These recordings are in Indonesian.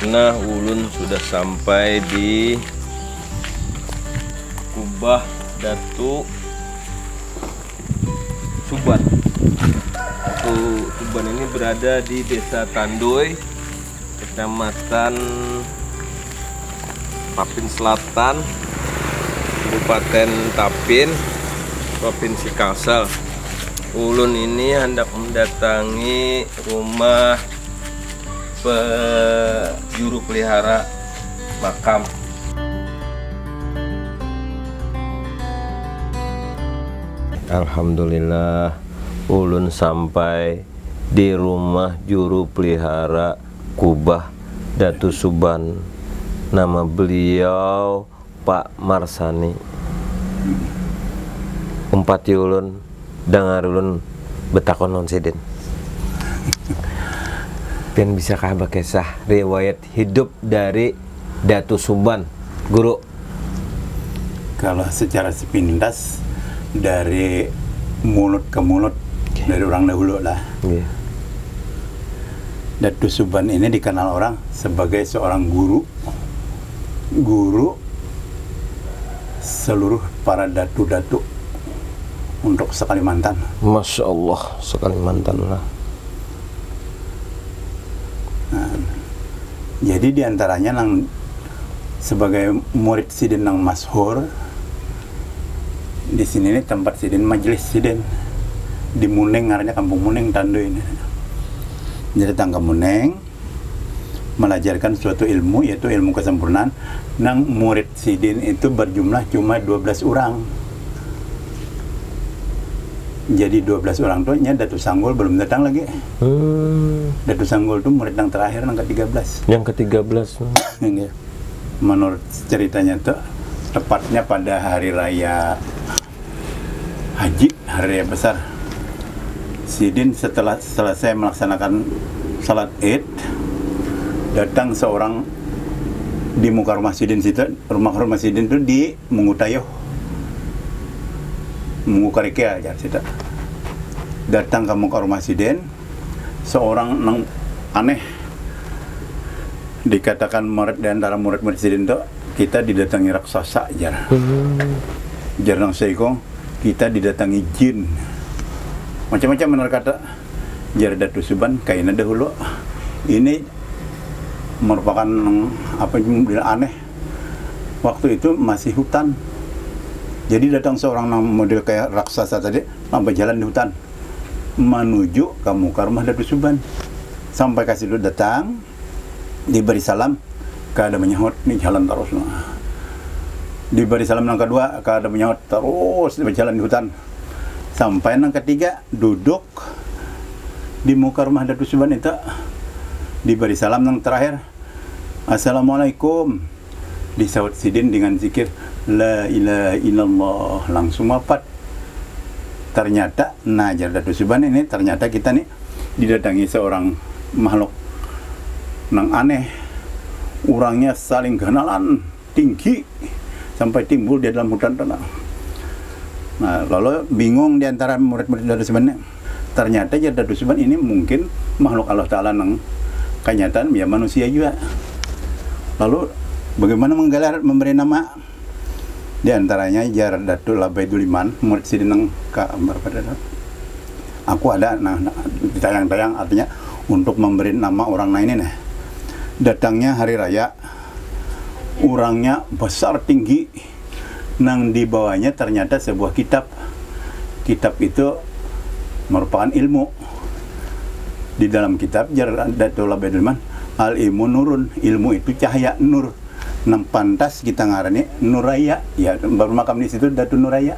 Nah, ulun sudah sampai di Kubah Datu Suban. Suban ini berada di Desa Tandoy, Kecamatan Tapin Selatan, Kabupaten Tapin, Provinsi Kalsel. Ulun ini hendak mendatangi rumah juru pelihara makam. Alhamdulillah, ulun sampai di rumah juru pelihara Kubah Datu Suban. Nama beliau Pak Marsani. Umpati ulun dengar ulun betakon non sidin. Dan bisakah bakesah riwayat hidup dari Datu Suban, Guru? Kalau secara sepintas dari mulut ke mulut, dari orang dahulu lah. Datu Suban ini dikenal orang sebagai seorang guru seluruh para datu-datu untuk Sekalimantan. Masya Allah, Sekalimantan lah. Nah, jadi diantaranya nang sebagai murid sidin nang masyhur di sini ini tempat sidin, majelis sidin di Muneng, ngarannya Kampung Muneng Tandoy ini. Jadi datang ke Muneng melajarkan suatu ilmu, yaitu ilmu kesempurnaan. Nang murid sidin itu berjumlah cuma 12 orang. Jadi 12 orang tuh nya Datu Sanggol belum datang lagi. Datu Sanggol tuh murid yang terakhir, yang ke-13. Yang ke-13. Menurut ceritanya tuh tepatnya pada hari raya Haji, hari raya besar, sidin setelah selesai melaksanakan salat Id, datang seorang di muka rumah sidin situ. Rumah sidin itu di Mungutayo, Mungukarikea aja situ. Datang ke muka rumah sidin seorang nang aneh, dikatakan murid di antara murid-murid sidin itu kita didatangi raksasa jar. Jarang seikong kita didatangi jin. Macam-macam benar kata. Jar Datu Suban kayaknya dahulu ini merupakan apa yang aneh. Waktu itu masih hutan. Jadi datang seorang model kayak raksasa tadi, sampai jalan di hutan menuju ke muka rumah Datu Suban. Sampai kasih dulu datang, diberi salam, kada menyahut, nih jalan terus. Diberi salam yang kedua, kada menyahut, terus berjalan di hutan. Sampai yang ketiga, duduk di muka rumah Datu Suban itu, diberi salam yang terakhir, Assalamualaikum. Disaut sidin dengan zikir La ilaha illallah, langsung wafat. Ternyata Najar Datu Suban ini, ternyata kita nih didatangi seorang makhluk nang aneh. Orangnya saling kenalan tinggi sampai timbul di dalam hutan tanah. Nah, lalu bingung di antara murid-murid Datu Suban. Ternyata Datu Suban ini mungkin makhluk Allah Ta'ala nang kenyataan ya manusia juga. Lalu bagaimana menggelar, memberi nama? Di antaranya Jar Datu Labaidul Iman, murid sidin nang aku ada ditayang-tayang, artinya untuk memberi nama orang lain ini. Datangnya hari raya, orangnya besar tinggi, nang di bawahnya ternyata sebuah kitab. Kitab itu merupakan ilmu. Di dalam kitab Jar Datu Labaidul Iman, al-ilmu nurun, ilmu itu cahaya, nur. Nang pantas kita ngarani Nuraya, ya baru makam di situ Datu Nuraya.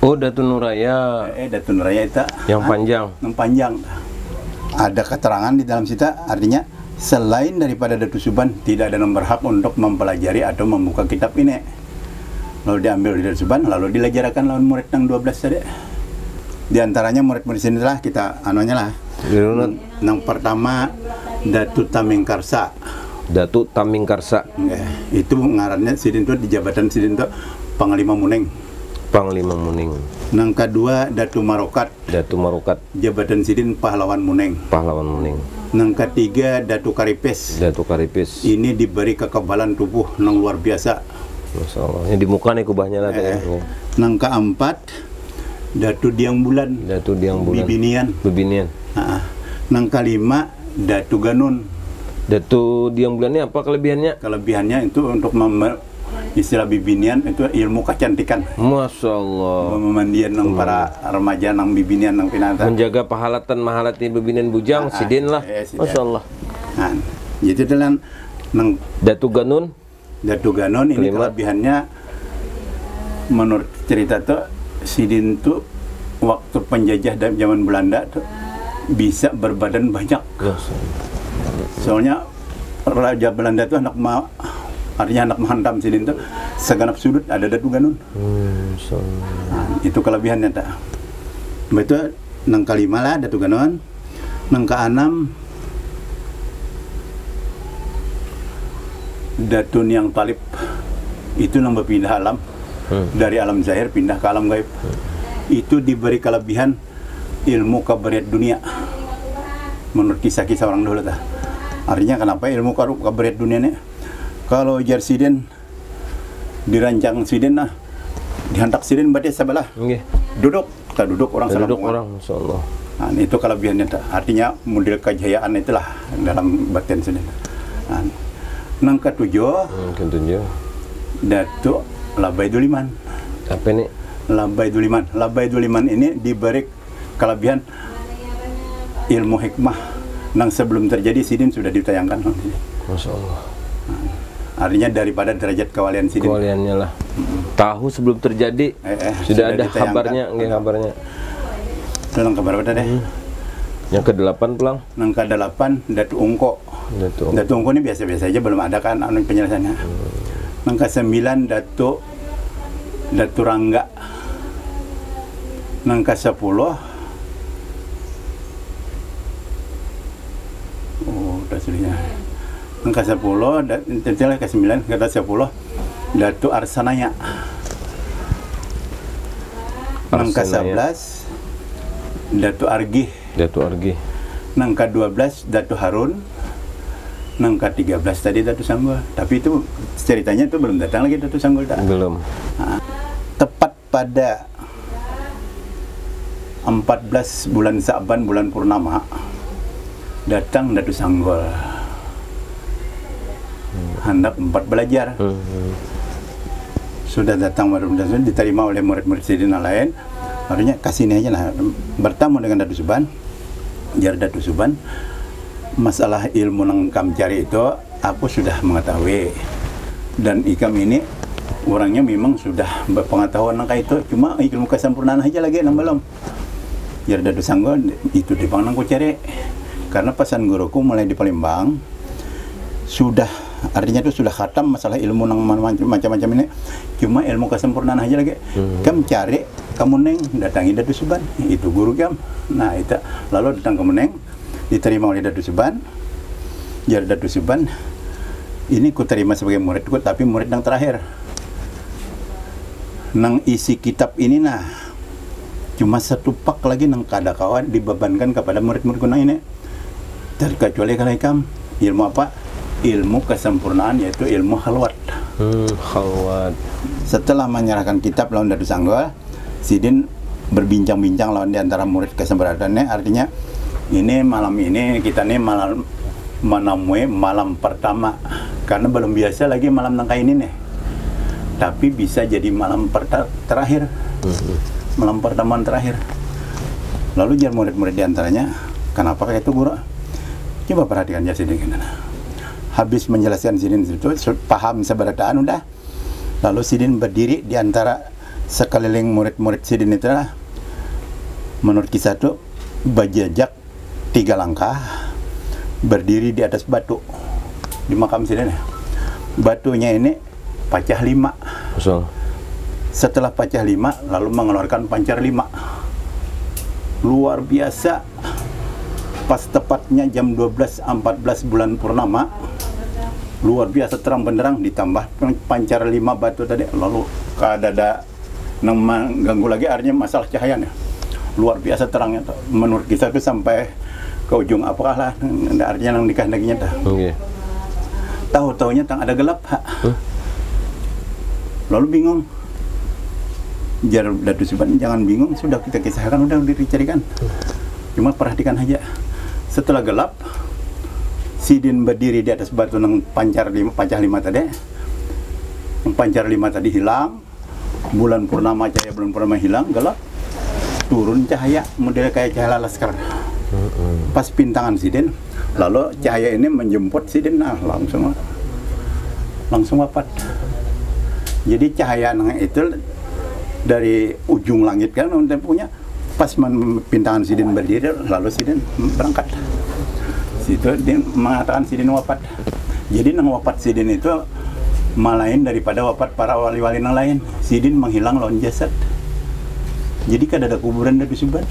Oh, Datu Nuraya. Datu Nuraya itu yang panjang. Yang panjang. Ada keterangan di dalam situ, artinya selain daripada Datu Suban tidak ada yang berhak untuk mempelajari atau membuka kitab ini. Lalu diambil di Datu Suban, lalu dilajarkan lawan murid yang 12 tadi. Di antaranya murid-murid sini lah kita anunya lah. Yang pertama Datu Tamingkarsa. Datu Tamingkarsa. Itu ngarannya sidin itu di jabatan sidin itu Panglima Muneng. Panglima Muneng. Yang kedua Datu Marokat. Datu Marokat. Jabatan sidin Pahlawan Muneng. Pahlawan Muneng. Nang ketiga Datu Karipes. Datu Karipes. Ini diberi kekebalan tubuh nang luar biasa. Masya Allah. Ini di muka nih kubahnya lah. Nang keempat Datu Diang Bulan. Datu Diang Bulan. Bibinian. Nang kelima Datu Ganun. Datu Diang Bulan ini apa kelebihannya? Kelebihannya itu untuk istilah bibinian itu ilmu kecantikan. Masya Allah. Memandian nang para remaja nang bibinian nang pinata. Menjaga pahalatan mahalati bibinian bujang sidin lah. Masya Allah. Nah, jadi dalam nang Datu Ganun. Datu Ganun ini kelebihannya menurut cerita tuh sidin tuh waktu penjajah dan zaman Belanda tuh bisa berbadan banyak. Soalnya Raja Belanda tuh artinya anak menghantam sidin tuh segenap sudut ada Datu Ganun. Nah, itu kelebihannya tak. Betul. Nang kelima lah Datu Ganun. Nang keenam Datu Niang Talib. Itu nang berpindah alam dari alam zahir pindah ke alam gaib. Itu diberi kelebihan ilmu kabaret dunia. Menurut kisah-kisah orang dulu tak. Artinya kenapa ilmu kabaret dunia ini? Kalau jar sidin dirancang sidin nah dihantak sidin berarti sebelah duduk tak duduk orang duduk orang insyaallah. Nah, itu kelebihannya artinya model kejayaan itulah dalam batin sidin. Nah, nang ketujuh Datu Labai Duliman. Apa ini? Labai Duliman ini diberi kelebihan ilmu hikmah nang sebelum terjadi sidin sudah ditayangkan. Masya Allah. Artinya daripada derajat kewalian sidin. Kewaliannya lah. Tahu sebelum terjadi sudah ada kabarnya, kabarnya. Itu nang kabar apa deh? Yang ke-8 pulang. Nang ke-8 Datu Ungko. Datu Ungko ini biasa-biasa aja belum ada kan penjelasannya. Nang ke-9 Datu Rangga. Nang ke-10 udah sudah. Nang ke-10 dan ke-9 ke-10 Datu Arsanaya. Nang ke-11 Datu Argih. Nang ke-12 Datu Harun. Nang ke-13 tadi Datu Sanggol. Tapi itu ceritanya itu belum datang lagi Datu Sanggol tak? Belum. Nah, tepat pada 14 bulan Sa'ban, bulan purnama, datang Datu Sanggol. Hendak 4 belajar. Sudah datang murid-murid diterima oleh murid-murid sidin lain. Artinya kasih ini aja lah. Bertemu dengan Datu Suban. Jar Datu Suban, masalah ilmu nang kam cari itu aku sudah mengetahui. Dan ikam ini orangnya memang sudah berpengetahuan nang itu, cuma ilmu kesempurnaan aja lagi nang belum. Jar Datu Sanggol itu di Pang nang ku cari. Karena pesan guruku mulai di Palembang sudah, artinya itu sudah khatam masalah ilmu nang macam-macam ini, cuma ilmu kesempurnaan aja lagi. Kam cari, kamu neng datangi Datu Suban, itu guru kam. Nah itu lalu datang kamu neng, diterima oleh Datu Suban. Jar Datu Suban, ini ku terima sebagai muridku, tapi murid yang terakhir. Nang isi kitab ini nah cuma 1 pak lagi nang kada kawan dibebankan kepada murid-muridku nang ini. Terkecuali kalau ikam ilmu apa? Ilmu kesempurnaan, yaitu ilmu khalwat. Khalwat. Setelah menyerahkan kitab lawan Datu Sanggol, sidin berbincang-bincang lawan di antara murid kesempurnaannya. Artinya ini malam ini kita nih malam menemui malam pertama, karena belum biasa lagi malam nangka ini nih. Tapi bisa jadi malam terakhir. Malam pertemuan terakhir. Lalu jar murid-murid di antaranya, kenapa kayak itu guru? Coba perhatikan ya sidin gimana. Habis menjelaskan sidin itu paham seberataan udah. Lalu sidin berdiri di antara sekeliling murid-murid sidin itu lah. Menurut kisah itu berjejak 3 langkah berdiri di atas batu di makam sidin. Batunya ini pecah 5. Betul. Setelah pecah 5 lalu mengeluarkan pancar 5. Luar biasa. Pas tepatnya jam 12.14 bulan purnama, luar biasa terang benderang, ditambah pancar 5 batu tadi, lalu kada nang mengganggu lagi, artinya masalah cahayanya luar biasa terangnya. Menurut kisah itu sampai ke ujung apakah lah, artinya nang dikehendakinya dah. Oke. Tahu-taunya tang ada gelap. Lalu bingung. Jar Datu Suban, jangan bingung, sudah kita kisahkan, udah dicarikan. Cuma perhatikan aja. Setelah gelap, Sidin berdiri di atas batu nang pancah lima tadi. Yang pancar 5 tadi hilang, bulan purnama, cahaya bulan purnama hilang, gelap, turun cahaya model kayak cahaya laskar. Pas pintangan Sidin, lalu cahaya ini menjemput Sidin, nah langsung wafat. Jadi cahaya nang itu dari ujung langit kan punya, pas pintangan Sidin berdiri, lalu Sidin berangkat. Situ dia mengatakan Sidin wafat. Jadi nang wafat Sidin itu malain daripada wafat para wali-wali yang lain. Sidin menghilang lawan jasad. Jadi kan ada kuburan Datu Suban.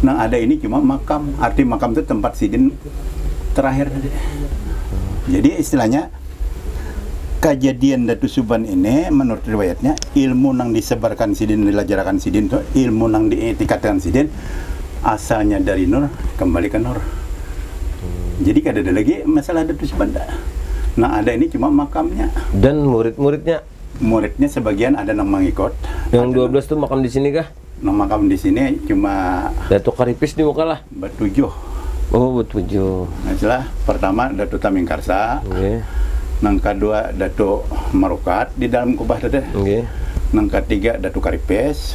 Nah ada ini cuma makam. Arti makam itu tempat Sidin terakhir. Jadi istilahnya kejadian Datu Suban ini menurut riwayatnya ilmu nang disebarkan Sidin, dilajarakan Sidin itu ilmu nang diikatkan Sidin asalnya dari Nur kembali ke Nur. Jadi kan ada lagi masalah Datu Suban. Nah ada ini cuma makamnya. Dan murid-muridnya? Muridnya sebagian ada nang mengikut. Yang 12 tuh makam di sini kah? Nang makam di sini cuma Datuk Karipis di muka lah. bertujuh. Oh bertujuh. Nah, pertama Datuk Tamingkarsa. Oke. Nang kedua Datuk Marukat di dalam kubah tadi. Oke. Nang ketiga Datuk Karipis.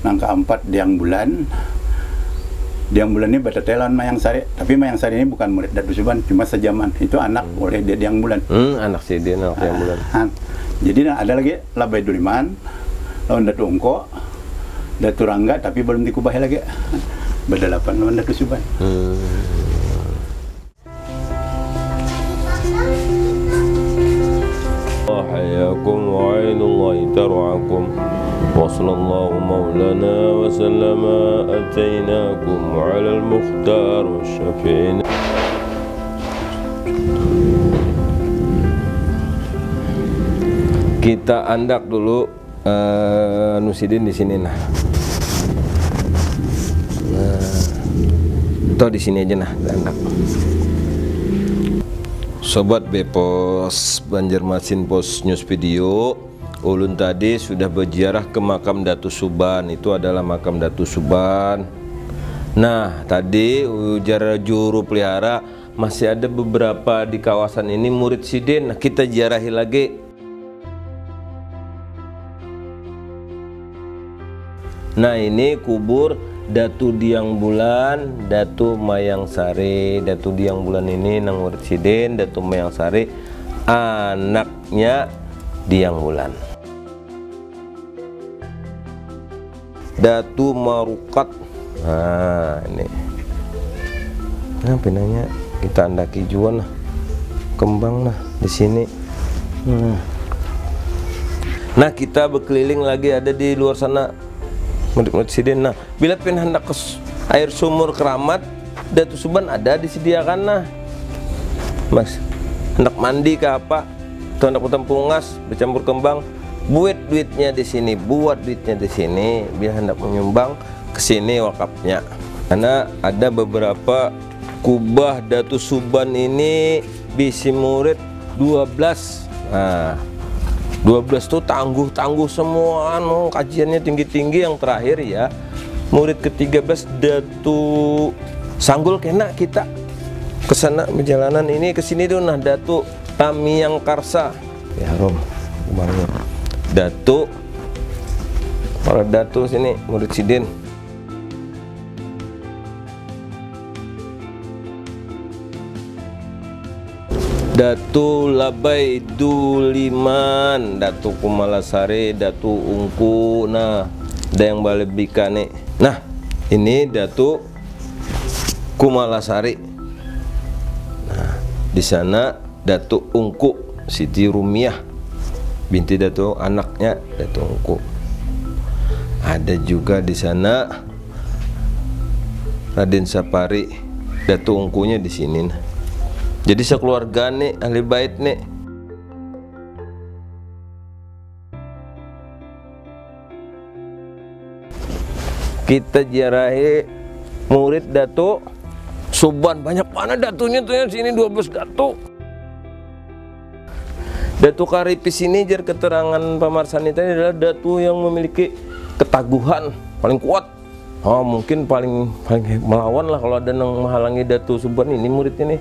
Nang keempat Diang Bulan. Diang Bulan ini bertetelan Mayang Sari, tapi Mayang Sari ini bukan murid Datu Suban, cuma sejaman. Itu anak oleh Diang Bulan. Anak Sidin, anak Diang Bulan. Jadi ada lagi Labai Duliman, lawan Datu Ungko, Datu Rangga, tapi belum dikubah lagi. Berdelapan lawan Datu Suban. حياكم وعين الله ترعاكم وصلى الله مولانا وسلم أتيناكم على المختار والشفيع. Kita andak dulu Nusidin di sini nah. Atau di sini aja nah, andak. Sobat Bepos Banjarmasin Pos News Video, ulun tadi sudah berziarah ke makam Datu Suban. Itu adalah makam Datu Suban. Nah, tadi ujar juru pelihara masih ada beberapa di kawasan ini murid Sidin. Nah, kita ziarahi lagi. Nah, ini kubur Datu Diang Bulan, Datu Mayang Sari. Datu Diang Bulan ini nang murid Sidin, Datu Mayang Sari anaknya Diang Bulan. Datu Marukat. Nah, ini. Nah, pinanya kita andaki juga nah. Kembang nah di sini. Nah, kita berkeliling lagi ada di luar sana. Murid-murid Sidin. Nah, bila pengen hendak ke air sumur keramat Datu Suban ada disediakan nah. Mas, hendak mandi ke apa? Atau hendak bertempung ngas, bercampur kembang, buat duitnya di sini, biar hendak menyumbang ke sini wakafnya. Karena ada beberapa kubah Datu Suban ini bisi murid 12. Nah, 12 tuh tangguh semua, kajiannya tinggi-tinggi. Yang terakhir ya murid ke-13 Datu Sanggul kena kita kesana perjalanan ini kesini tuh nah Datu Tamingkarsa ya Rom kembangnya Datu para Datu sini murid Sidin. Datu Labai Duliman, Datu Kumalasari, Datu Ungku. Nah, ada yang balik bika nih. Nah, ini Datu Kumalasari. Nah, di sana Datu Ungku, Siti Rumiah, binti Datu, anaknya Datu Ungku. Ada juga di sana Raden Sapari, Datu Ungkunya di sini. Nah. Jadi sekeluarga nih ahli bait nih. Kita ziarahi murid Datu Suban banyak mana datunya tuh ya, sini 12 datu. Datu Karipis ini jar keterangan Pamarsani tadi adalah datu yang memiliki ketaguhan paling kuat. Oh, mungkin paling melawan lah kalau ada yang menghalangi Datu Suban ini murid ini.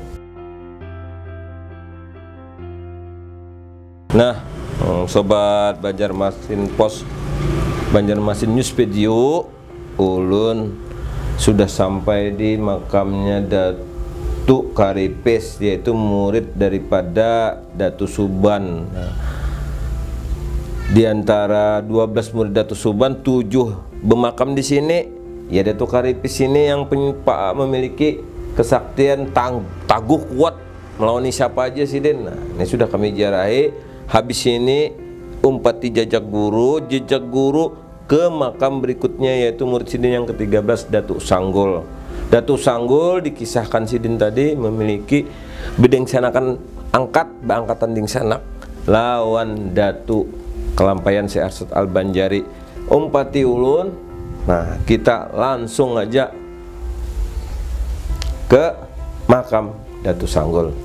Nah, sobat Banjarmasin Pos, Banjarmasin News Video, ulun sudah sampai di makamnya Datu Karipis, yaitu murid daripada Datu Suban. Nah, di antara 12 murid Datu Suban, 7 bermakam di sini. Ya, Datu Karipis ini yang memiliki kesaktian taguh kuat melawan siapa aja sih Den. Nah, ini sudah kami jarahi. Habis ini umpati jejak guru ke makam berikutnya, yaitu murid Sidin yang ke-13 Datu Sanggul. Datu Sanggul dikisahkan Sidin tadi memiliki bedengsaнаkan angkatan dingsanak lawan Datu Kelampayan Si Arsad Al-Banjari. Umpati ulun. Nah, kita langsung aja ke makam Datu Sanggul.